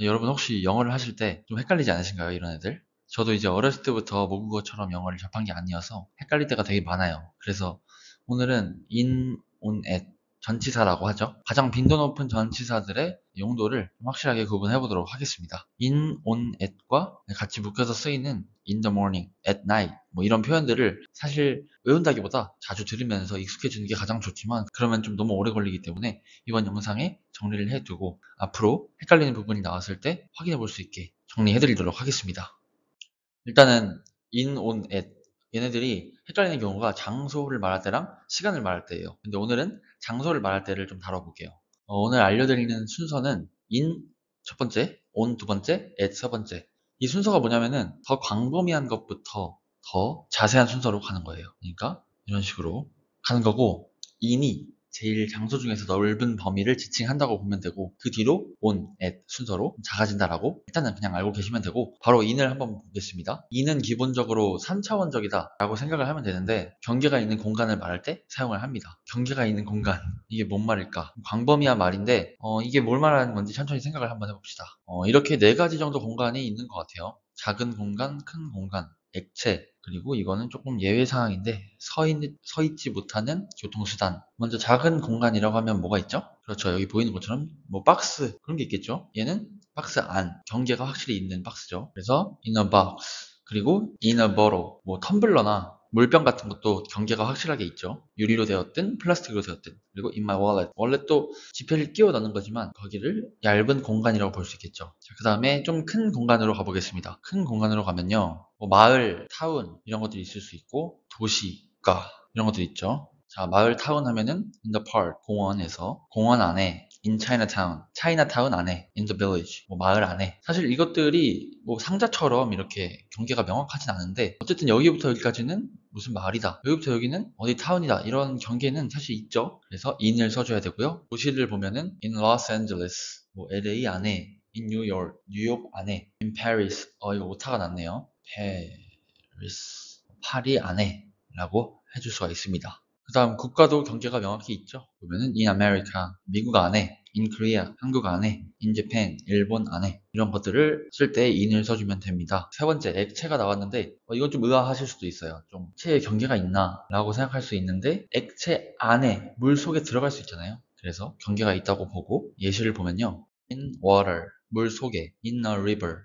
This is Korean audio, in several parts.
여러분 혹시 영어를 하실 때 좀 헷갈리지 않으신가요? 이런 애들? 저도 이제 어렸을 때부터 모국어처럼 영어를 접한 게 아니어서 헷갈릴 때가 되게 많아요. 그래서 오늘은 in, on, at 전치사라고 하죠. 가장 빈도 높은 전치사들의 용도를 좀 확실하게 구분해 보도록 하겠습니다. in, on, at과 같이 묶여서 쓰이는 in the morning, at night 뭐 이런 표현들을 사실 외운다기보다 자주 들으면서 익숙해지는 게 가장 좋지만 그러면 좀 너무 오래 걸리기 때문에 이번 영상에 정리를 해두고 앞으로 헷갈리는 부분이 나왔을 때 확인해 볼 수 있게 정리해 드리도록 하겠습니다. 일단은 in, on, at 얘네들이 헷갈리는 경우가 장소를 말할 때랑 시간을 말할 때예요. 근데 오늘은 장소를 말할 때를 좀 다뤄볼게요. 오늘 알려드리는 순서는 in 첫 번째, on 두 번째, at 세 번째. 이 순서가 뭐냐면은 더 광범위한 것부터 더 자세한 순서로 가는 거예요. 그러니까 이런 식으로 가는 거고 in이 제일 장소 중에서 넓은 범위를 지칭한다고 보면 되고 그 뒤로 on, at 순서로 작아진다라고 일단은 그냥 알고 계시면 되고 바로 in을 한번 보겠습니다. in은 기본적으로 3차원적이다 라고 생각을 하면 되는데 경계가 있는 공간을 말할 때 사용을 합니다. 경계가 있는 공간 이게 뭔 말일까? 광범위한 말인데 이게 뭘 말하는 건지 천천히 생각을 한번 해봅시다. 이렇게 네 가지 정도 공간이 있는 것 같아요. 작은 공간, 큰 공간, 액체, 그리고 이거는 조금 예외 사항인데 서 있지 못하는 교통수단. 먼저 작은 공간이라고 하면 뭐가 있죠? 그렇죠. 여기 보이는 것처럼 뭐 박스 그런 게 있겠죠. 얘는 박스 안, 경계가 확실히 있는 박스죠. 그래서 in a box, 그리고 in a bottle, 뭐 텀블러나 물병 같은 것도 경계가 확실하게 있죠. 유리로 되었든 플라스틱으로 되었든. 그리고 in my wallet. 원let도 지폐를 끼워 넣는 거지만 거기를 얇은 공간이라고 볼 수 있겠죠. 자, 그 다음에 좀 큰 공간으로 가보겠습니다. 큰 공간으로 가면요. 뭐 마을, 타운 이런 것들이 있을 수 있고 도시, 가 이런 것들이 있죠. 자, 마을 타운 하면은 in the park, 공원에서 공원 안에 in Chinatown, 차이나타운 안에 in the village, 뭐 마을 안에. 사실 이것들이 뭐 상자처럼 이렇게 경계가 명확하진 않은데 어쨌든 여기부터 여기까지는 무슨 마을이다. 여기부터 여기는 어디 타운이다. 이런 경계는 사실 있죠. 그래서 in을 써줘야 되고요. 도시를 보면은 in Los Angeles, 뭐 LA 안에, in New York, 뉴욕 안에, in Paris. 이거 오타가 났네요. Paris, 파리 안에 라고 해줄 수가 있습니다. 그 다음 국가도 경계가 명확히 있죠. 보면은 in America, 미국 안에, in Korea, 한국 안에, in Japan, 일본 안에 이런 것들을 쓸 때 in을 써주면 됩니다. 세 번째, 액체가 나왔는데 이건 좀 의아하실 수도 있어요. 좀 액체에 경계가 있나 라고 생각할 수 있는데 액체 안에 물 속에 들어갈 수 있잖아요. 그래서 경계가 있다고 보고 예시를 보면요. in water, 물 속에, in a river,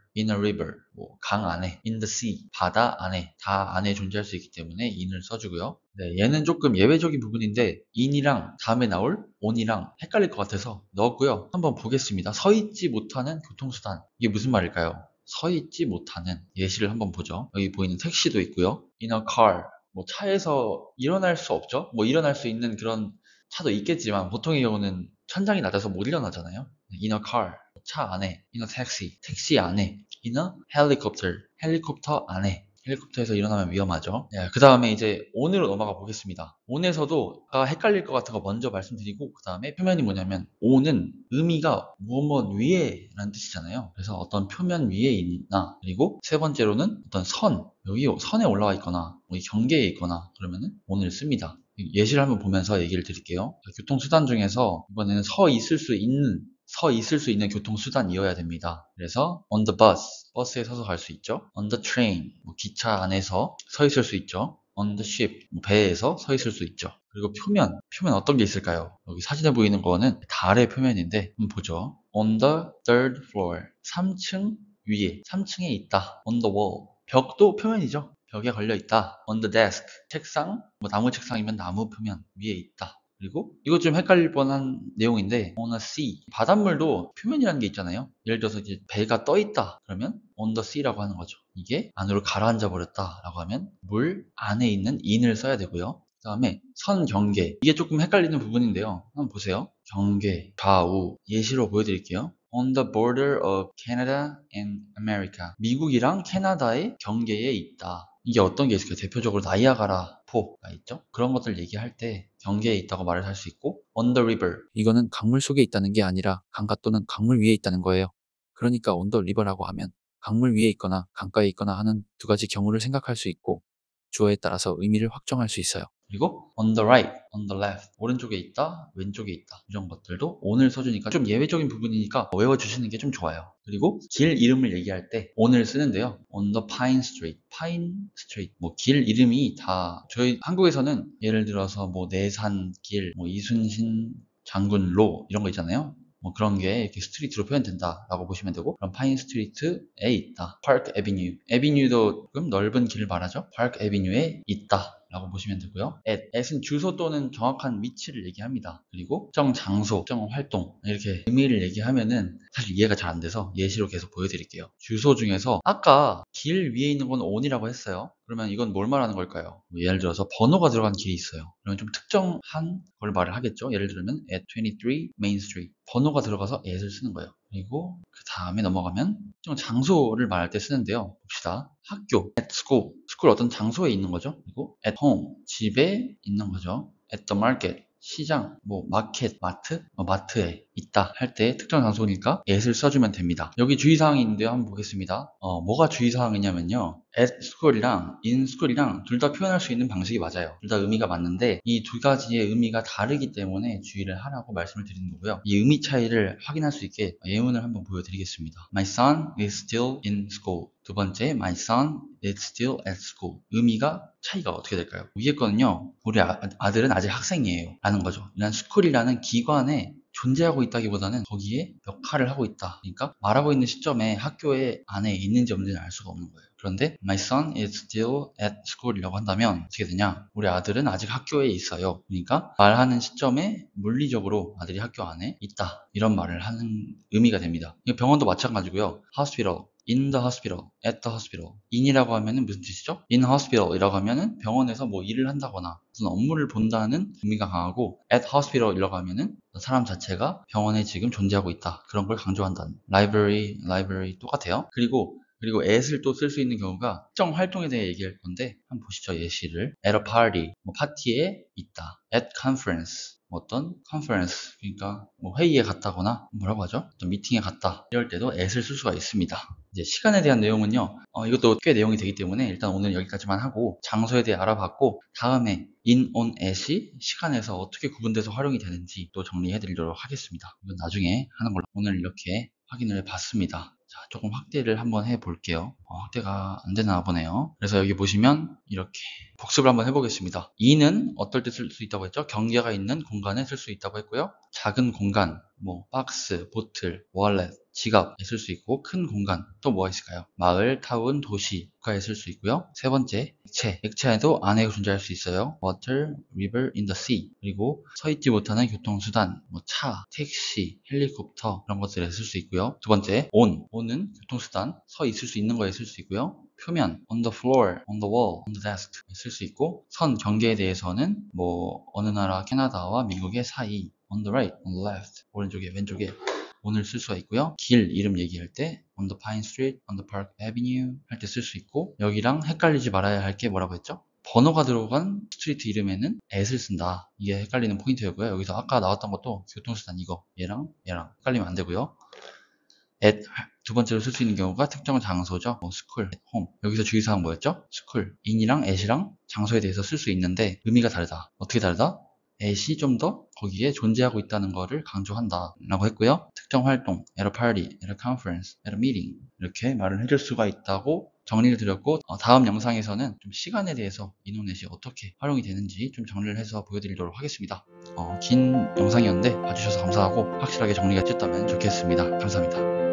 뭐 강 안에, in the sea, 바다 안에, 다 안에 존재할 수 있기 때문에 in을 써주고요. 네, 얘는 조금 예외적인 부분인데 in이랑 다음에 나올 on이랑 헷갈릴 것 같아서 넣었고요. 한번 보겠습니다. 서 있지 못하는 교통수단. 이게 무슨 말일까요? 서 있지 못하는 예시를 한번 보죠. 여기 보이는 택시도 있고요. in a car, 뭐 차에서 일어날 수 없죠? 뭐 일어날 수 있는 그런 차도 있겠지만 보통의 경우는 천장이 낮아서 못 일어나잖아요. in a car, 차 안에, in a taxi, 택시 안에, in a helicopter, 헬리콥터 안에. 헬리콥터에서 일어나면 위험하죠. 네, 그 다음에 이제 on으로 넘어가 보겠습니다. on에서도 헷갈릴 것 같은 거 먼저 말씀드리고 그 다음에 표면이 뭐냐면 on은 의미가 무엇 위에 라는 뜻이잖아요. 그래서 어떤 표면 위에 있나 그리고 세 번째로는 어떤 선, 여기 선에 올라와 있거나 여기 경계에 있거나 그러면은 on을 씁니다. 예시를 한번 보면서 얘기를 드릴게요. 교통수단 중에서 이번에는 서 있을 수 있는 교통수단이어야 됩니다. 그래서 on the bus, 버스에 서서 갈 수 있죠. on the train, 뭐 기차 안에서 서 있을 수 있죠. on the ship, 뭐 배에서 서 있을 수 있죠. 그리고 표면 어떤 게 있을까요? 여기 사진에 보이는 거는 달의 표면인데 한번 보죠. on the third floor, 3층 위에, 3층에 있다. on the wall, 벽도 표면이죠. 벽에 걸려 있다. on the desk, 책상, 뭐 나무 책상이면 나무 표면 위에 있다. 그리고 이거 좀 헷갈릴 뻔한 내용인데 on a sea, 바닷물도 표면이라는 게 있잖아요. 예를 들어서 이제 배가 떠 있다 그러면 on the sea라고 하는 거죠. 이게 안으로 가라앉아 버렸다 라고 하면 물 안에 있는 in을 써야 되고요. 그 다음에 선 경계, 이게 조금 헷갈리는 부분인데요. 한번 보세요. 경계, 좌우 예시로 보여드릴게요. on the border of Canada and America, 미국이랑 캐나다의 경계에 있다. 이게 어떤 게 있을까요? 대표적으로 나이아가라 포가 있죠. 그런 것들 얘기할 때 경계에 있다고 말을 할 수 있고 on the river, 이거는 강물 속에 있다는 게 아니라 강가 또는 강물 위에 있다는 거예요. 그러니까 on the river라고 하면 강물 위에 있거나 강가에 있거나 하는 두 가지 경우를 생각할 수 있고 주어에 따라서 의미를 확정할 수 있어요. 그리고 on the right, on the left, 오른쪽에 있다, 왼쪽에 있다, 이런 것들도 on을 써주니까 좀 예외적인 부분이니까 외워주시는 게 좀 좋아요. 그리고 길 이름을 얘기할 때 on을 쓰는데요. on the Pine Street, Pine Street, 뭐 길 이름이 다 저희 한국에서는 예를 들어서 뭐 내산길, 뭐 이순신 장군로 이런 거 있잖아요. 뭐 그런 게 이렇게 스트리트로 표현된다라고 보시면 되고, 그럼 파인 스트리트에 있다. 파크 에비뉴, 에비뉴도 조금 넓은 길을 말하죠. 파크 에비뉴에 있다 라고 보시면 되고요. at은 주소 또는 정확한 위치를 얘기합니다. 그리고 특정 장소, 특정 활동, 이렇게 의미를 얘기하면은 사실 이해가 잘 안 돼서 예시로 계속 보여드릴게요. 주소 중에서 아까 길 위에 있는 건 on이라고 했어요. 그러면 이건 뭘 말하는 걸까요? 뭐 예를 들어서 번호가 들어간 길이 있어요. 그러면 좀 특정한 걸 말을 하겠죠. 예를 들면 at 23 Main Street, 번호가 들어가서 at을 쓰는 거예요. 그리고 그 다음에 넘어가면 좀 장소를 말할 때 쓰는데요. 봅시다. 학교, at school, school 어떤 장소에 있는 거죠. 그리고 at home, 집에 있는 거죠. at the market, 시장, 뭐 마켓, 마트, 마트에 있다 할 때 특정 장소니까 at을 써주면 됩니다. 여기 주의사항이 있는데요. 한번 보겠습니다. 뭐가 주의사항이냐면요. at school이랑 in school이랑 둘 다 표현할 수 있는 방식이 맞아요. 둘 다 의미가 맞는데 이 두 가지의 의미가 다르기 때문에 주의를 하라고 말씀을 드리는 거고요. 이 의미 차이를 확인할 수 있게 예문을 한번 보여드리겠습니다. My son is still in school. 두 번째, my son is still at school. 의미가 차이가 어떻게 될까요? 위에 거는요, 우리 아들은 아직 학생이에요 라는 거죠. 이런 school이라는 기관에 존재하고 있다기보다는 거기에 역할을 하고 있다. 그러니까 말하고 있는 시점에 학교에 안에 있는지 없는지는 알 수가 없는 거예요. 그런데 my son is still at school이라고 한다면 어떻게 되냐? 우리 아들은 아직 학교에 있어요. 그러니까 말하는 시점에 물리적으로 아들이 학교 안에 있다. 이런 말을 하는 의미가 됩니다. 병원도 마찬가지고요. hospital, in the hospital, at the hospital. in이라고 하면은 무슨 뜻이죠? in hospital이라고 하면은 병원에서 뭐 일을 한다거나 무슨 업무를 본다는 의미가 강하고, at hospital이라고 하면은 사람 자체가 병원에 지금 존재하고 있다. 그런 걸 강조한다는. library 똑같아요. 그리고 at을 또 쓸 수 있는 경우가 특정 활동에 대해 얘기할 건데 한번 보시죠. 예시를. at a party, 뭐 파티에 있다. at conference, 어떤 컨퍼런스, 그러니까 뭐 회의에 갔다거나 뭐라고 하죠? 어떤 미팅에 갔다, 이럴 때도 at을 쓸 수가 있습니다. 이제 시간에 대한 내용은요, 이것도 꽤 내용이 되기 때문에 일단 오늘 여기까지만 하고 장소에 대해 알아봤고, 다음에 in, on, at이 시간에서 어떻게 구분돼서 활용이 되는지 또 정리해 드리도록 하겠습니다. 이건 나중에 하는 걸로 오늘 이렇게 확인을 해 봤습니다. 자, 조금 확대를 한번 해 볼게요. 확대가 안 되나 보네요. 그래서 여기 보시면 이렇게 복습을 한번 해보겠습니다. in은 어떨 때 쓸 수 있다고 했죠? 경계가 있는 공간에 쓸 수 있다고 했고요. 작은 공간, 뭐 박스, 보틀, 월렛, 지갑에 쓸 수 있고, 큰 공간 또 뭐가 있을까요? 마을, 타운, 도시, 국가에 쓸 수 있고요. 세 번째, 액체에도 안에 존재할 수 있어요. water, river, in the sea. 그리고 서 있지 못하는 교통수단, 뭐 차, 택시, 헬리콥터, 그런 것들에 쓸 수 있고요. 두 번째, on은 교통수단, 서 있을 수 있는 거에 쓸 수 있고요. 표면, on the floor, on the wall, on the desk 쓸 수 있고, 선, 경계에 대해서는 뭐 어느 나라, 캐나다와 미국의 사이, on the right, on the left, 오른쪽에, 왼쪽에 on을 쓸 수가 있고요. 길 이름 얘기할 때 on the Pine Street, on the Park Avenue 할 때 쓸 수 있고, 여기랑 헷갈리지 말아야 할 게 뭐라고 했죠? 번호가 들어간 스트리트 이름에는 at을 쓴다. 이게 헷갈리는 포인트였고요. 여기서 아까 나왔던 것도 교통수단 이거 얘랑 헷갈리면 안 되고요. at 두 번째로 쓸 수 있는 경우가 특정 장소죠. 뭐 school, home. 여기서 주의사항 뭐였죠? school, in이랑 at이랑 장소에 대해서 쓸 수 있는데 의미가 다르다. 어떻게 다르다? at이 좀 더 거기에 존재하고 있다는 것을 강조한다 라고 했고요. 특정 활동, at a party, at a conference, at a meeting, 이렇게 말을 해줄 수가 있다고 정리를 드렸고, 다음 영상에서는 좀 시간에 대해서 인터넷이 어떻게 활용이 되는지 좀 정리를 해서 보여드리도록 하겠습니다. 긴 영상이었는데 봐주셔서 감사하고 확실하게 정리가 됐다면 좋겠습니다. 감사합니다.